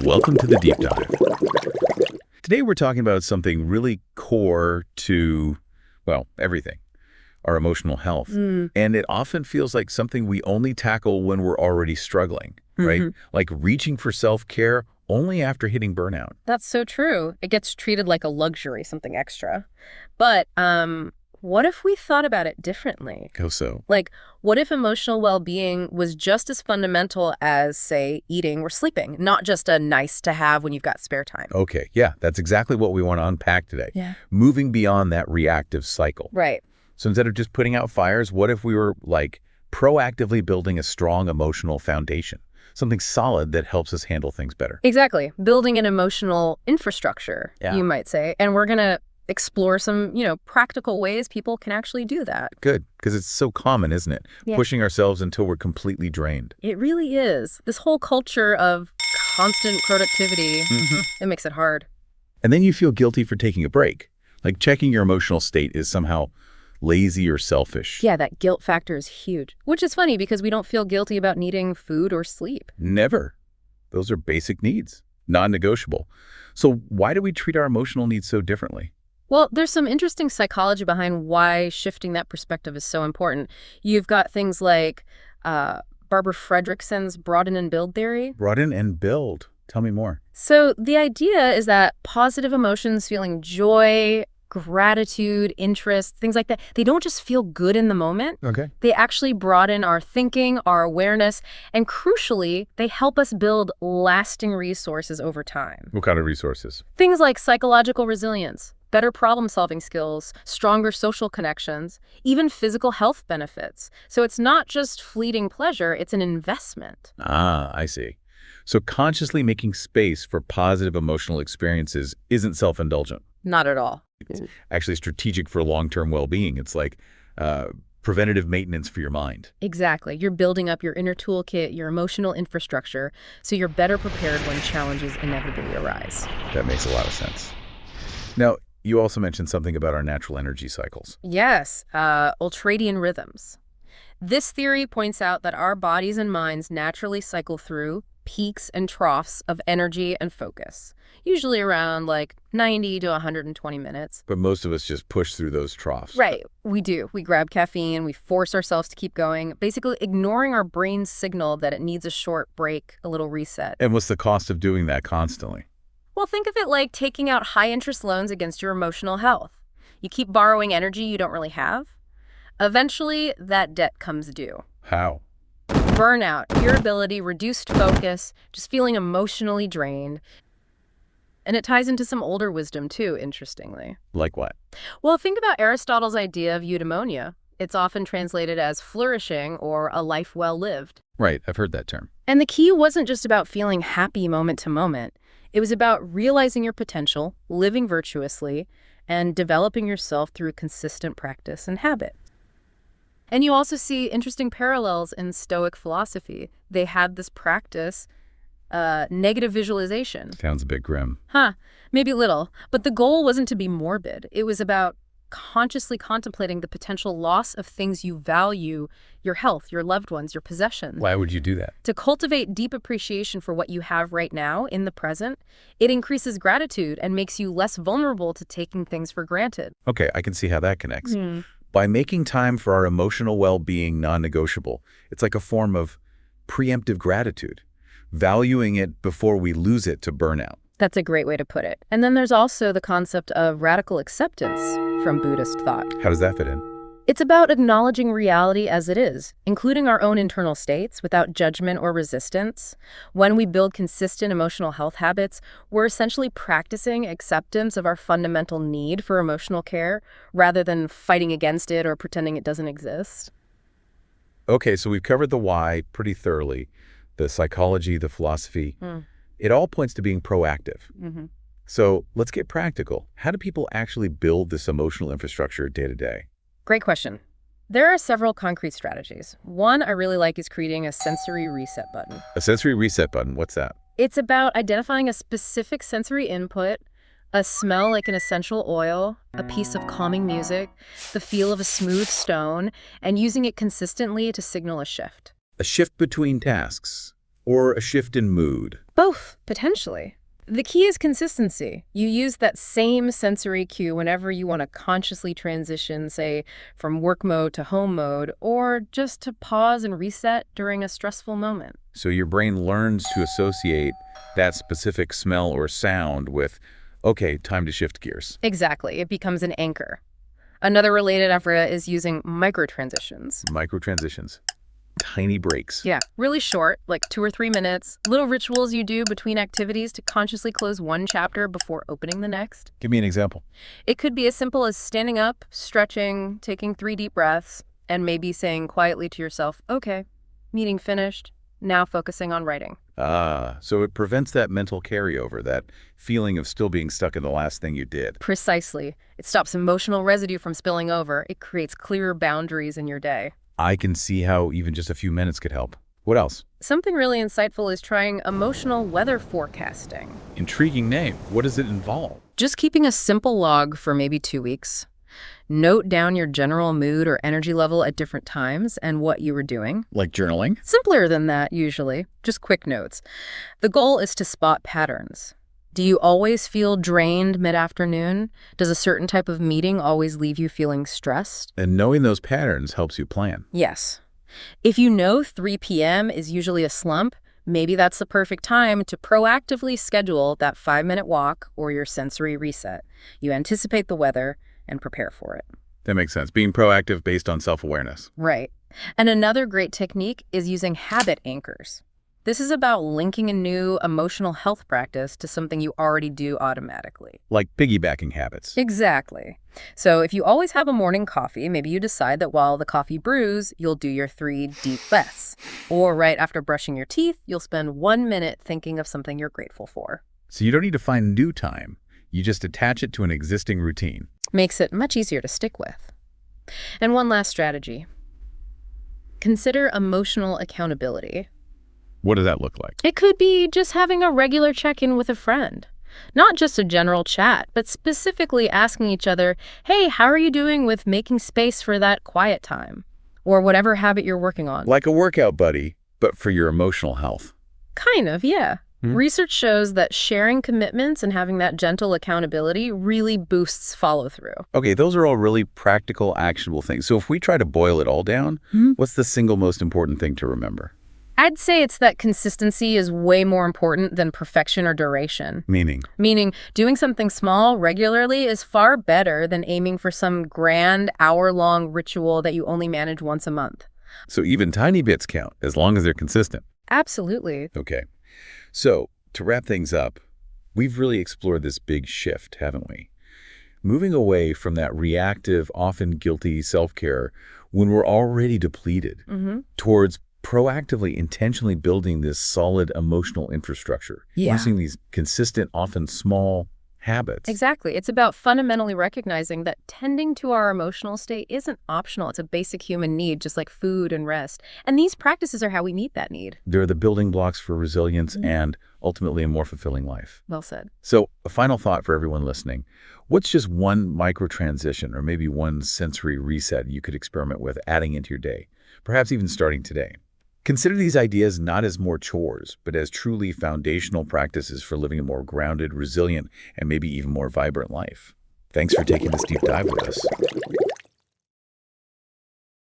Welcome to the Deep Dive. Today we're talking about something really core to, well, everything, our emotional health. And it often feels like something we only tackle when we're already struggling, right? Like reaching for self-care only after hitting burnout. That's so true. It gets treated like a luxury, something extra. But what if we thought about it differently? How so? Like, what if emotional well-being was just as fundamental as, say, eating or sleeping, not just a nice to have when you've got spare time? Okay, yeah, that's exactly what we want to unpack today. Yeah. Moving beyond that reactive cycle. Right. So instead of just putting out fires, what if we were like proactively building a strong emotional foundation? Something solid that helps us handle things better. Exactly. Building an emotional infrastructure, Yeah. you might say. And we're going to explore some, practical ways people can actually do that. Good, because it's so common, isn't it? Yeah. Pushing ourselves until we're completely drained. It really is. This whole culture of constant productivity, it makes it hard. And then you feel guilty for taking a break. Like checking your emotional state is somehow lazy or selfish. Yeah, that guilt factor is huge, which is funny because we don't feel guilty about needing food or sleep. Never. Those are basic needs, non-negotiable. So why do we treat our emotional needs so differently? Well, there's some interesting psychology behind why shifting that perspective is so important. You've got things like Barbara Fredrickson's broaden and build theory. Broaden and build. Tell me more. So the idea is that positive emotions, feeling joy, gratitude, interest, things like that, they don't just feel good in the moment. Okay. They actually broaden our thinking, our awareness, and crucially, they help us build lasting resources over time. What kind of resources? Things like psychological resilience, better problem-solving skills, stronger social connections, even physical health benefits. So it's not just fleeting pleasure, it's an investment. Ah, I see. So consciously making space for positive emotional experiences isn't self-indulgent. Not at all. It's actually strategic for long-term well-being. It's like preventative maintenance for your mind. Exactly. You're building up your inner toolkit, your emotional infrastructure, so you're better prepared when challenges inevitably arise. That makes a lot of sense. Now, you also mentioned something about our natural energy cycles. Yes, ultradian rhythms. This theory points out that our bodies and minds naturally cycle through peaks and troughs of energy and focus, usually around like 90 to 120 minutes. But most of us just push through those troughs. Right, we do. We grab caffeine, we force ourselves to keep going, basically ignoring our brain's signal that it needs a short break, a little reset. And what's the cost of doing that constantly? Well, think of it like taking out high-interest loans against your emotional health. You keep borrowing energy you don't really have. Eventually, that debt comes due. How? Burnout, irritability, reduced focus, just feeling emotionally drained. And it ties into some older wisdom, too, interestingly. Like what? Well, think about Aristotle's idea of eudaimonia. It's often translated as flourishing or a life well lived. Right, I've heard that term. And the key wasn't just about feeling happy moment to moment. It was about realizing your potential, living virtuously, and developing yourself through consistent practice and habit. And you also see interesting parallels in Stoic philosophy. They had this practice, negative visualization. Sounds a bit grim. Maybe a little. But the goal wasn't to be morbid. It was about consciously contemplating the potential loss of things you value, your health, your loved ones, your possessions. Why would you do that? To cultivate deep appreciation for what you have right now in the present, it increases gratitude and makes you less vulnerable to taking things for granted. Okay, I can see how that connects. By making time for our emotional well-being non-negotiable, it's like a form of preemptive gratitude, valuing it before we lose it to burnout. That's a great way to put it. And then there's also the concept of radical acceptance from Buddhist thought. How does that fit in? It's about acknowledging reality as it is, including our own internal states without judgment or resistance. When we build consistent emotional health habits, we're essentially practicing acceptance of our fundamental need for emotional care rather than fighting against it or pretending it doesn't exist. Okay, so we've covered the why pretty thoroughly, the psychology, the philosophy. It all points to being proactive. So let's get practical. How do people actually build this emotional infrastructure day to day? Great question. There are several concrete strategies. One I really like is creating a sensory reset button. A sensory reset button, what's that? It's about identifying a specific sensory input, a smell like an essential oil, a piece of calming music, the feel of a smooth stone, and using it consistently to signal a shift. A shift between tasks, or a shift in mood. Both, potentially. The key is consistency. You use that same sensory cue whenever you want to consciously transition, say, from work mode to home mode, or just to pause and reset during a stressful moment. So your brain learns to associate that specific smell or sound with, okay, time to shift gears. Exactly. It becomes an anchor. Another related effort is using microtransitions. Microtransitions. Tiny breaks. Yeah, really short, like 2 or 3 minutes. Little rituals you do between activities to consciously close one chapter before opening the next. Give me an example. It could be as simple as standing up, stretching, taking 3 deep breaths, and maybe saying quietly to yourself, okay, meeting finished, now focusing on writing. So it prevents that mental carryover, that feeling of still being stuck in the last thing you did. Precisely. It stops emotional residue from spilling over. It creates clearer boundaries in your day. I can see how even just a few minutes could help. What else? Something really insightful is trying emotional weather forecasting. Intriguing name. What does it involve? Just keeping a simple log for maybe 2 weeks. Note down your general mood or energy level at different times and what you were doing. Like journaling? Simpler than that, usually. Just quick notes. The goal is to spot patterns. Do you always feel drained mid-afternoon? Does a certain type of meeting always leave you feeling stressed? And knowing those patterns helps you plan. Yes. If you know 3 p.m. is usually a slump, maybe that's the perfect time to proactively schedule that 5-minute walk or your sensory reset. You anticipate the weather and prepare for it. That makes sense. Being proactive based on self-awareness. Right. And another great technique is using habit anchors. This is about linking a new emotional health practice to something you already do automatically. Like piggybacking habits. Exactly. So if you always have a morning coffee, maybe you decide that while the coffee brews, you'll do your 3 deep breaths. Or right after brushing your teeth, you'll spend 1 minute thinking of something you're grateful for. So you don't need to find new time. You just attach it to an existing routine. Makes it much easier to stick with. And one last strategy. Consider emotional accountability. What does that look like? It could be just having a regular check-in with a friend. Not just a general chat, but specifically asking each other, hey, how are you doing with making space for that quiet time? Or whatever habit you're working on. Like a workout buddy, but for your emotional health. Kind of, yeah. Research shows that sharing commitments and having that gentle accountability really boosts follow-through. Okay, those are all really practical, actionable things. So if we try to boil it all down, what's the single most important thing to remember? I'd say it's that consistency is way more important than perfection or duration. Meaning? Meaning, doing something small regularly is far better than aiming for some grand hour-long ritual that you only manage once a month. So even tiny bits count, as long as they're consistent. Absolutely. Okay. So to wrap things up, we've really explored this big shift, haven't we? Moving away from that reactive, often guilty self-care when we're already depleted, towards proactively, intentionally building this solid emotional infrastructure, using these consistent, often small habits. Exactly. It's about fundamentally recognizing that tending to our emotional state isn't optional. It's a basic human need, just like food and rest. And these practices are how we meet that need. They're the building blocks for resilience and ultimately a more fulfilling life. Well said. So a final thought for everyone listening. What's just one micro transition or maybe one sensory reset you could experiment with adding into your day, perhaps even starting today? Consider these ideas not as more chores, but as truly foundational practices for living a more grounded, resilient, and maybe even more vibrant life. Thanks for taking this deep dive with us.